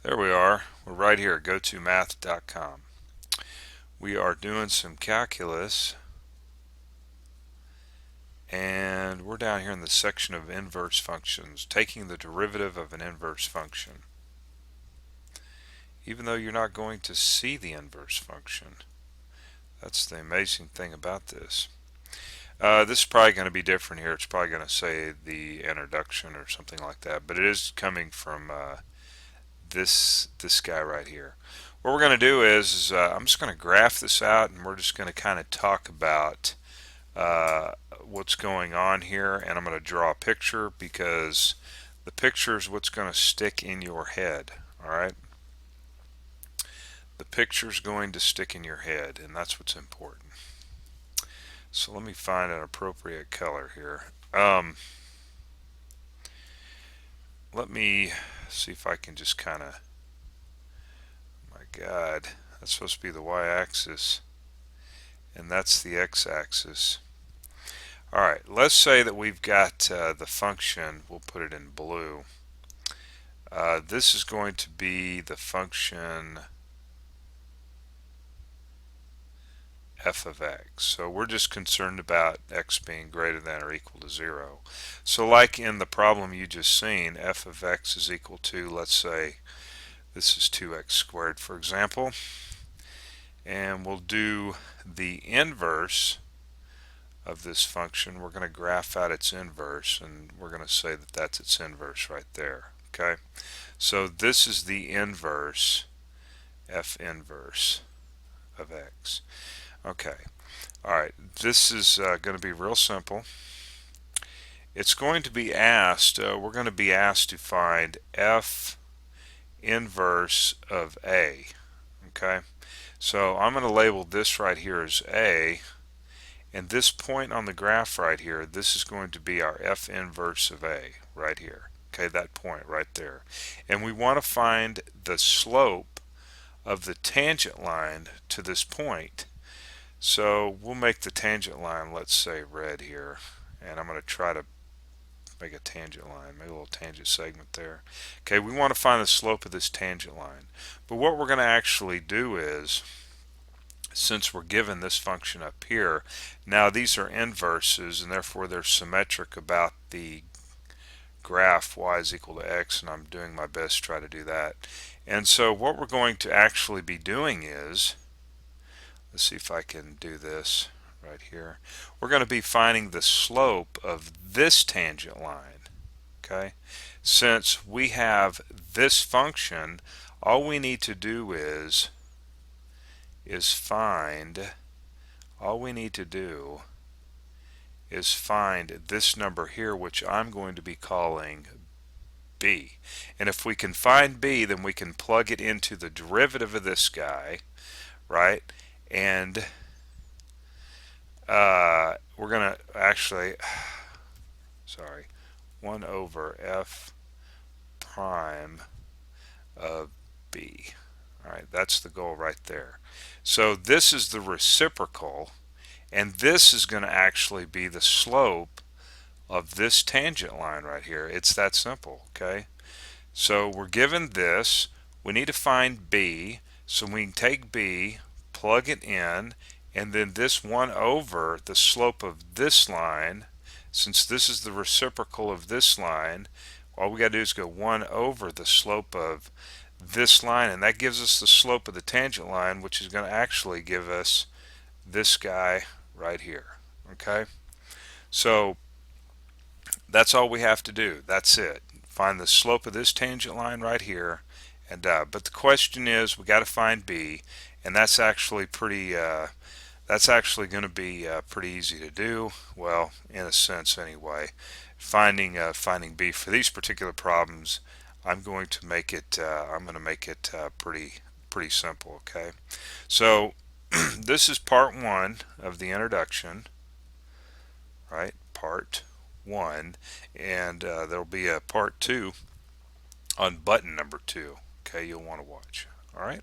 There we are. We're right here at gotomath.com. We are doing some calculus, and we're down here in the section of inverse functions, taking the derivative of an inverse function. Even though you're not going to see the inverse function. That's the amazing thing about this. This is probably going to be different here. It's probably going to say the introduction or something like that, but it is coming from this guy right here. What we're going to do is I'm just going to graph this out, and we're just going to kind of talk about what's going on here, and I'm going to draw a picture because the picture is what's going to stick in your head. Alright, the picture is going to stick in your head, and that's what's important. So let me find an appropriate color here. Let me see if I can just kind of, my God, that's supposed to be the y-axis, and that's the x-axis. Alright, let's say that we've got the function, we'll put it in blue. This is going to be the function f of x. So we're just concerned about x being greater than or equal to 0. So like in the problem you just seen, f of x is equal to, let's say, this is 2x squared, for example. And we'll do the inverse of this function. We're going to graph out its inverse, and we're going to say that that's its inverse right there. Okay, so this is the inverse, f inverse of x. Okay, alright, this is going to be real simple. It's going to be asked, we're going to be asked to find f inverse of a. Okay, so I'm going to label this right here as a, and this point on the graph right here, this is going to be our f inverse of a right here. Okay, that point right there. And we want to find the slope of the tangent line to this point. So we'll make the tangent line, let's say, red here, and I'm going to try to make a tangent line, make a little tangent segment there. Okay, we want to find the slope of this tangent line. But what we're going to actually do is, since we're given this function up here, now these are inverses, and therefore they're symmetric about the graph y is equal to x, and I'm doing my best to try to do that. And so what we're going to actually be doing is, let's see if I can do this right here. We're going to be finding the slope of this tangent line. Okay, since we have this function, all we need to do is find, all we need to do is find this number here, which I'm going to be calling b. And if we can find b, then we can plug it into the derivative of this guy, right? And we're going to actually, sorry, 1 over f prime of b. Alright, that's the goal right there. So this is the reciprocal, and this is going to actually be the slope of this tangent line right here. It's that simple, okay? So we're given this. We need to find b, so we can take b, plug it in, and then this 1 over the slope of this line, since this is the reciprocal of this line, all we got to do is go 1 over the slope of this line, and that gives us the slope of the tangent line, which is going to actually give us this guy right here. Okay, so that's all we have to do. That's it. Find the slope of this tangent line right here, and but the question is, we got to find b, and that's actually pretty. That's actually going to be pretty easy to do. Well, in a sense, anyway. Finding b for these particular problems, I'm going to make it. Pretty simple. Okay, so this is part 1 of the introduction. Right, part 1, and there'll be a part 2 on button number 2. Okay, you'll want to watch. All right.